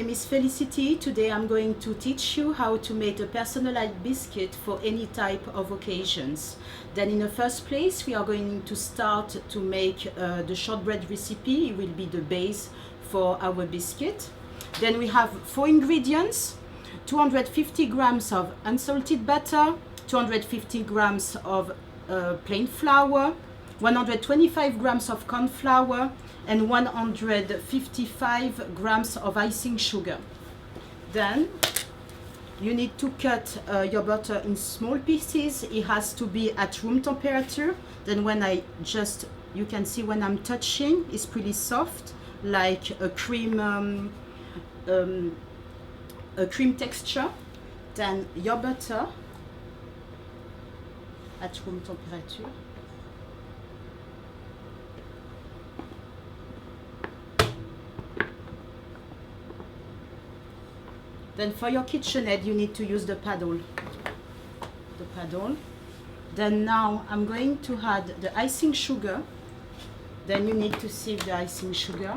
name is Felicity. Today I'm going to teach you how to make a personalized biscuit for any type of occasions. Then in the first place we are going to start to make the shortbread recipe. It will be the base for our biscuit. Then we have 4 ingredients: 250 grams of unsalted butter, 250 grams of plain flour, 125 grams of corn flour, and 155 grams of icing sugar. Then you need to cut your butter in small pieces. It has to be at room temperature. Then when you can see when I'm touching, it's pretty soft, like a cream texture. Then your butter at room temperature. Then for your KitchenAid, you need to use the paddle. Then now I'm going to add the icing sugar. Then you need to sieve the icing sugar.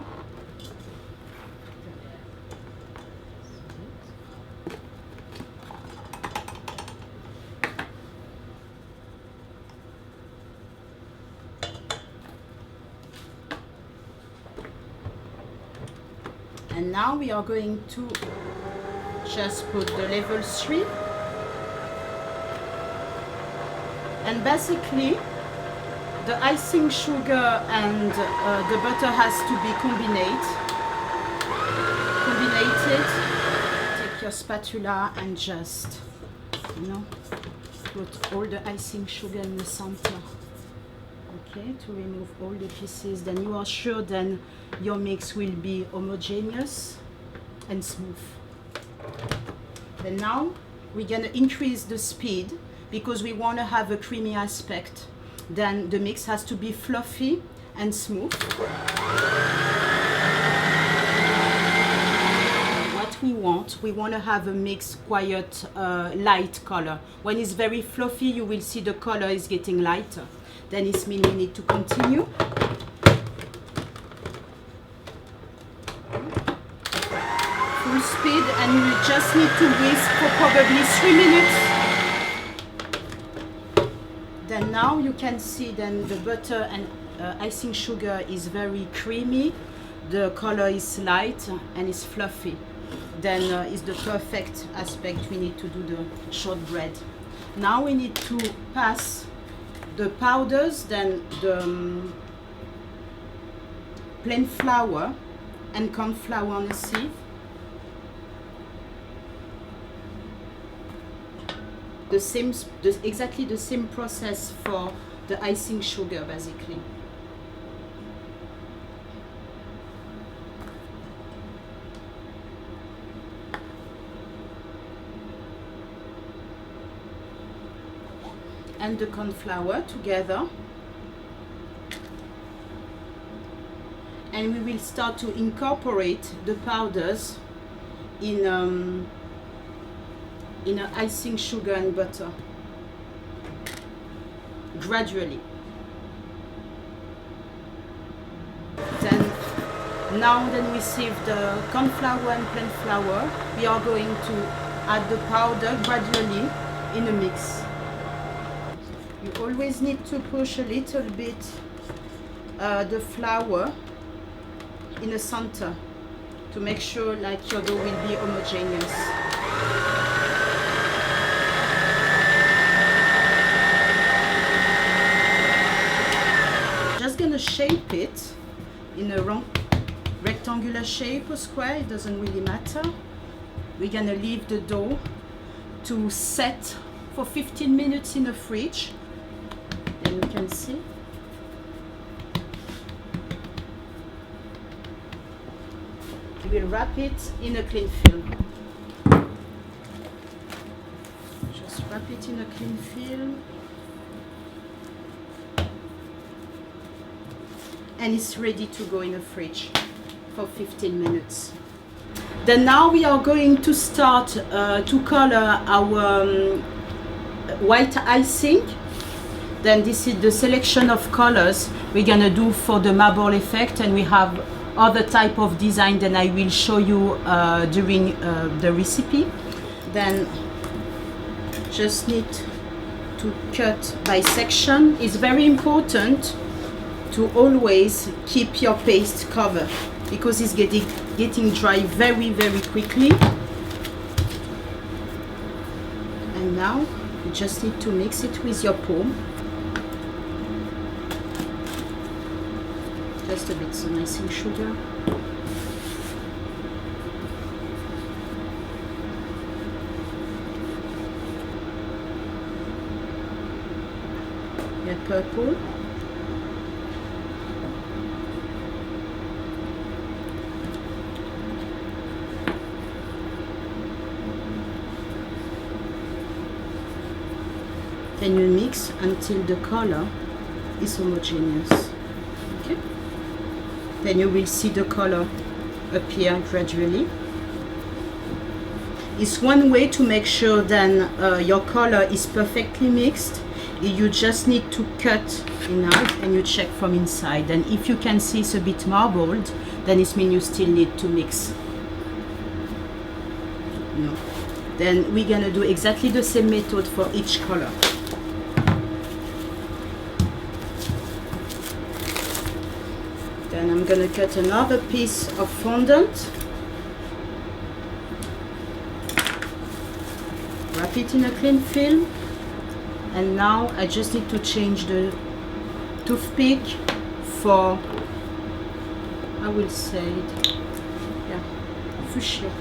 And now we are going to just put the level 3, and basically the icing sugar and the butter has to be combinated. Take your spatula and just put all the icing sugar in the center, okay, to remove all the pieces. Then you are sure then your mix will be homogeneous and smooth. And now we're going to increase the speed because we want to have a creamy aspect. Then the mix has to be fluffy and smooth. What we want to have a mix quite light color. When it's very fluffy, you will see the color is getting lighter. Then it means you need to continue. Full speed, and you will just need to whisk for probably 3 minutes. Then now you can see then the butter and icing sugar is very creamy. The color is light and it's fluffy. Then is the perfect aspect we need to do the shortbread. Now we need to pass the powders, then the plain flour and corn flour on a sieve. Exactly the same process for the icing sugar, basically. And the corn flour together. And we will start to incorporate the powders in icing sugar and butter gradually. Then we sieve the corn flour and plain flour. We are going to add the powder gradually in a mix. You always need to push a little bit the flour in the center to make sure like your dough will be homogeneous. Just gonna shape it in a rectangular shape or square, it doesn't really matter. We're gonna leave the dough to set for 15 minutes in the fridge. And you can see we will wrap it in a cling film. Just wrap it in a cling film. And it's ready to go in the fridge for 15 minutes. Then now we are going to start to color our white icing. Then this is the selection of colors we're gonna do for the marble effect, and we have other type of design, then I will show you during the recipe. Then just need to cut by section. It's very important to always keep your paste covered because it's getting dry very quickly. And now you just need to mix it with your palm. Just a bit some icing sugar. Get purple. Then you mix until the color is homogeneous. Okay? Then you will see the color appear gradually. It's one way to make sure then your color is perfectly mixed. You just need to cut in half and you check from inside. And if you can see it's a bit marbled, then it means you still need to mix. No. Then we're gonna do exactly the same method for each color. Then I'm gonna cut another piece of fondant. Wrap it in a clean film. And now I just need to change the toothpick for, I will say, yeah, fuchsia.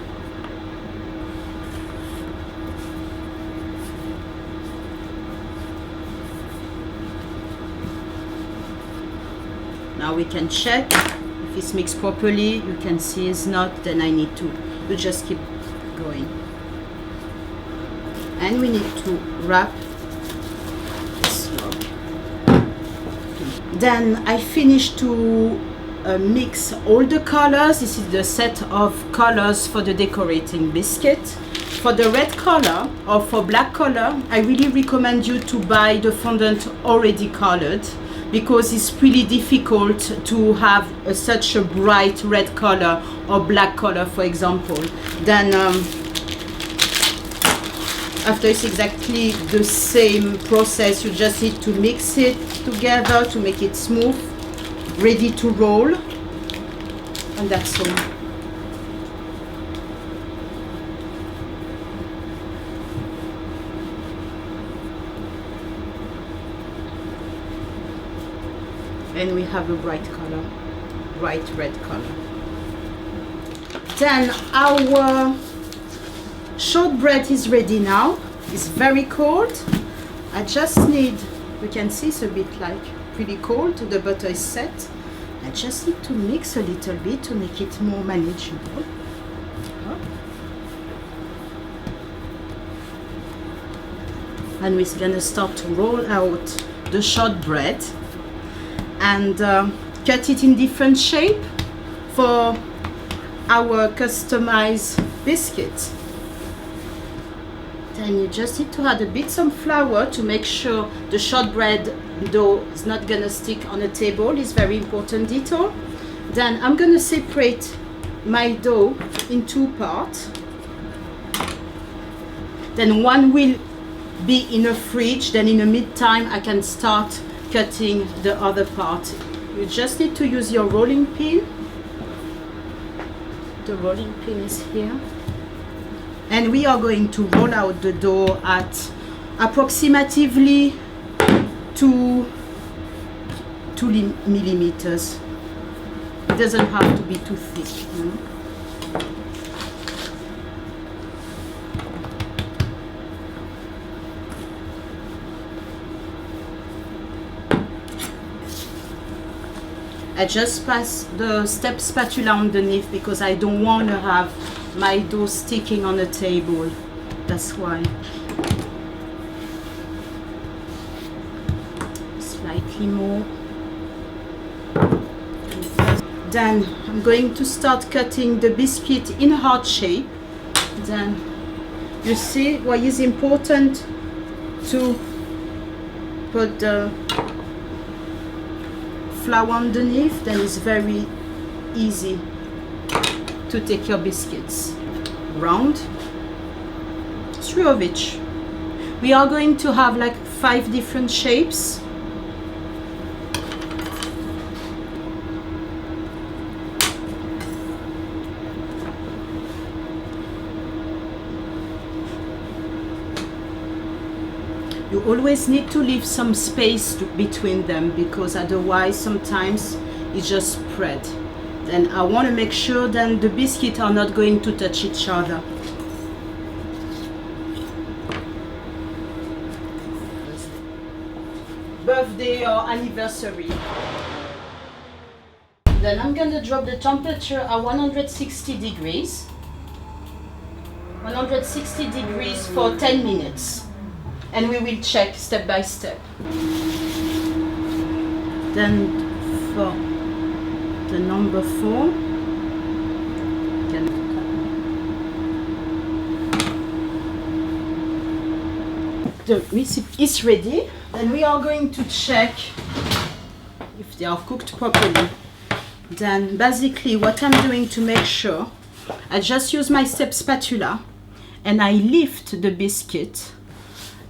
Now we can check if it's mixed properly. You can see it's not, then I need to, you just keep going. And we need to wrap. Then I finished to mix all the colors. This is the set of colors for the decorating biscuit. For the red color or for black color, I really recommend you to buy the fondant already colored because it's really difficult to have such a bright red color or black color, for example. Then after it's exactly the same process, you just need to mix it together to make it smooth, ready to roll, and that's all. And we have a bright color, bright red color. Then our shortbread is ready now. It's very cold. I just need, you can see it's a bit like pretty cold. The butter is set. I just need to mix a little bit to make it more manageable. And we're gonna start to roll out the shortbread and cut it in different shape for our customized biscuits. Then you just need to add a bit some flour to make sure the shortbread dough is not gonna stick on the table. It's very important detail. Then I'm gonna separate my dough in two parts. Then one will be in a fridge. Then in the meantime I can start cutting the other part. You just need to use your rolling pin. The rolling pin is here. And we are going to roll out the dough at approximately 2 millimeters. It doesn't have to be too thick, you know? I just pass the step spatula underneath because I don't want to have my dough sticking on the table. That's why. Slightly more. Then I'm going to start cutting the biscuit in heart shape. Then you see why it's important to put the flour underneath. Then it's very easy to take your biscuits. Round, 3 of each. We are going to have like 5 different shapes. You always need to leave some space between them, because otherwise sometimes it just spread. Then I want to make sure that the biscuits are not going to touch each other. Birthday or anniversary. Then I'm going to drop the temperature at 160 degrees. 160 degrees for 10 minutes. And we will check step by step. Then for the number 4, the recipe is ready. Then we are going to check if they are cooked properly. Then basically what I'm doing to make sure, I just use my step spatula and I lift the biscuit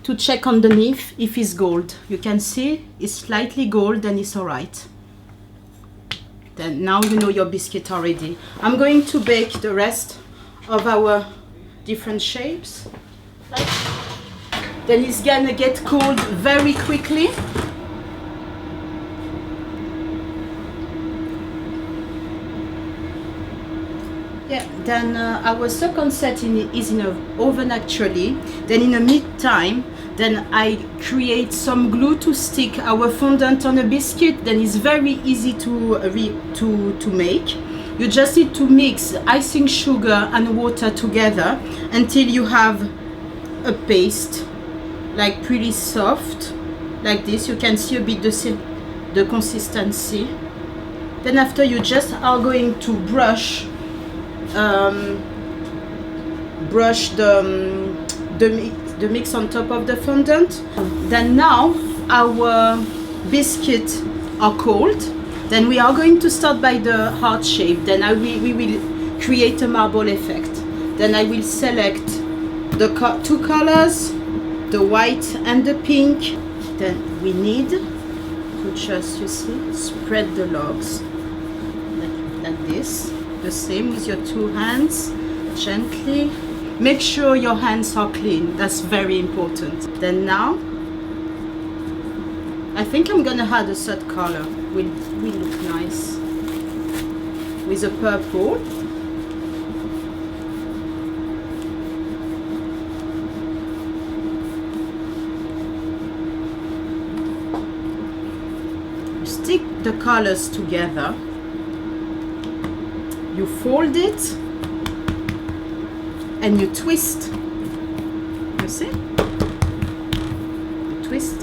to check underneath if it's gold. You can see it's slightly gold, then it's alright. Then now you know your biscuit are ready. I'm going to bake the rest of our different shapes. Then it's gonna get cold very quickly. Yeah, then our second set is in an oven actually. Then in the meantime, then I create some glue to stick our fondant on a biscuit. Then it's very easy to make. You just need to mix icing sugar and water together until you have a paste, like pretty soft, like this. You can see a bit the consistency. Then after you just are going to brush the mix on top of the fondant. Then now our biscuits are cold. Then we are going to start by the heart shape. Then we will create a marble effect. Then I will select the 2 colors, the white and the pink. Then we need to just, you see, spread the logs like this. The same with your 2 hands, gently. Make sure your hands are clean, that's very important. Then now, I think I'm gonna add a third color. Will look nice. With a purple. Stick the colors together. You fold it and you twist. You see? You twist.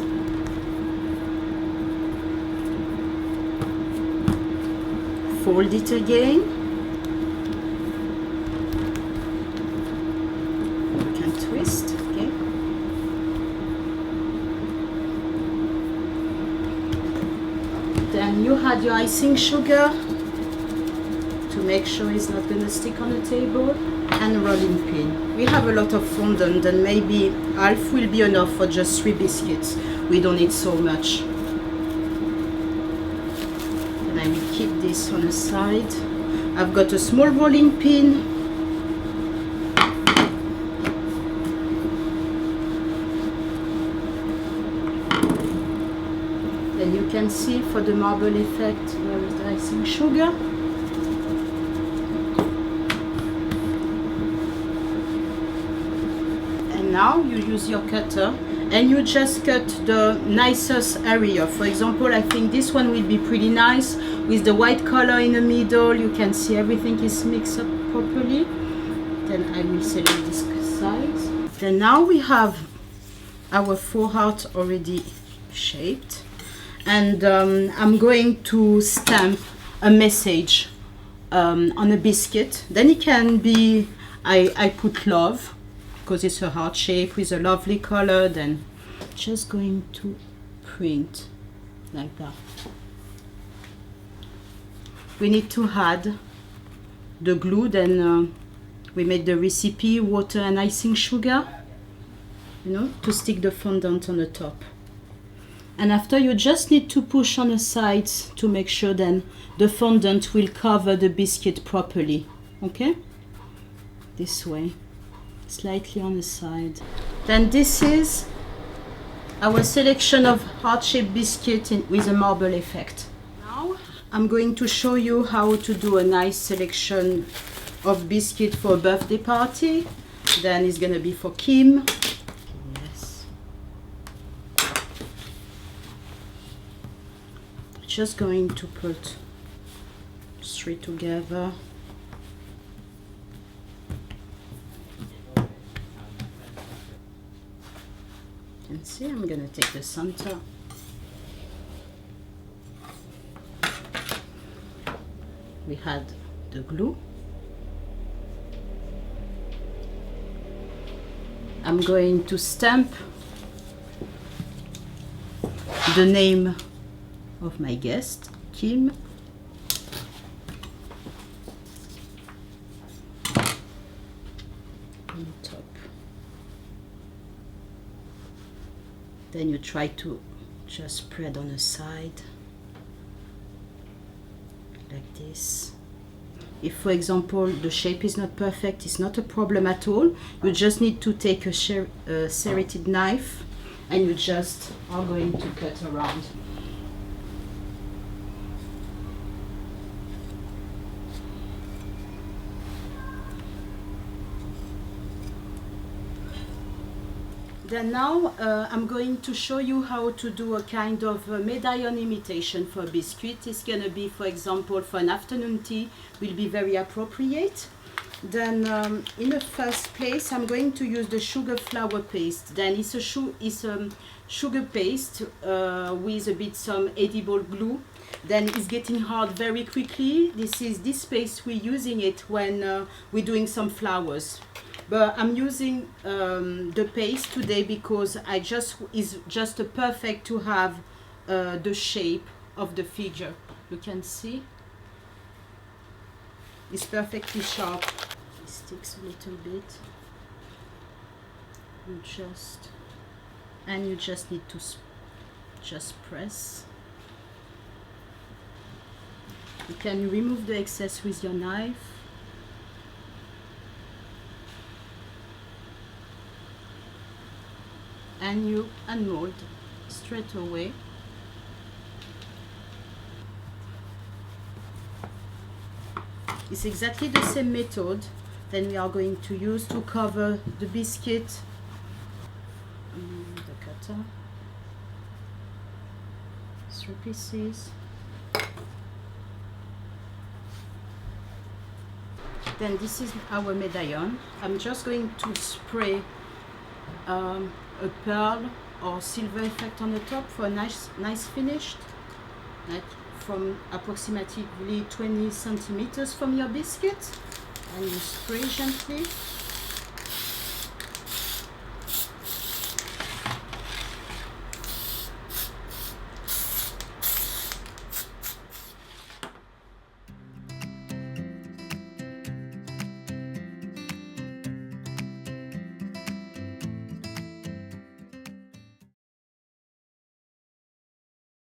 Fold it again. You can twist, okay? Then you add your icing sugar to make sure it's not going to stick on the table, and rolling pin. We have a lot of fondant, and maybe half will be enough for just 3 biscuits. We don't need so much. And I will keep this on the side. I've got a small rolling pin. Then you can see for the marble effect where is the icing sugar. Now you use your cutter and you just cut the nicest area. For example, I think this one will be pretty nice with the white color in the middle. You can see everything is mixed up properly. Then I will select this side. Then now we have our 4 hearts already shaped, and I'm going to stamp a message on a biscuit. Then it can be, I put love, because it's a heart shape with a lovely color. Then just going to print like that. we need to add the glue. Then we made the recipe, water and icing sugar, you know, to stick the fondant on the top. And after, you just need to push on the sides to make sure then the fondant will cover the biscuit properly. Okay, this way, slightly on the side. Then this is our selection of heart-shaped biscuit with a marble effect. Now I'm going to show you how to do a nice selection of biscuit for a birthday party. Then it's gonna be for Kim. Yes. Just going to put 3 together. You can see I'm gonna take the center. We had the glue. I'm going to stamp the name of my guest, Kim. On the top. Then you try to just spread on the side like this. If, for example, the shape is not perfect, it's not a problem at all. You just need to take a serrated knife and you just are going to cut around. Then now I'm going to show you how to do a kind of medallion imitation for a biscuit. It's going to be, for example, for an afternoon tea, will be very appropriate. Then in the first place, I'm going to use the sugar flour paste. Then it's a sugar paste with a bit some edible glue. Then it's getting hard very quickly. This paste, we're using it when we're doing some flowers. But I'm using the paste today because it's just perfect to have the shape of the figure. You can see it's perfectly sharp. It sticks a little bit. You just need to just press. You can remove the excess with your knife. And you unmold straight away. It's exactly the same method that we are going to use to cover the biscuit. The cutter. 3 pieces. Then this is our medallion. I'm just going to spray a pearl or silver effect on the top for a nice finish, like from approximately 20 centimeters from your biscuit, and you spray gently.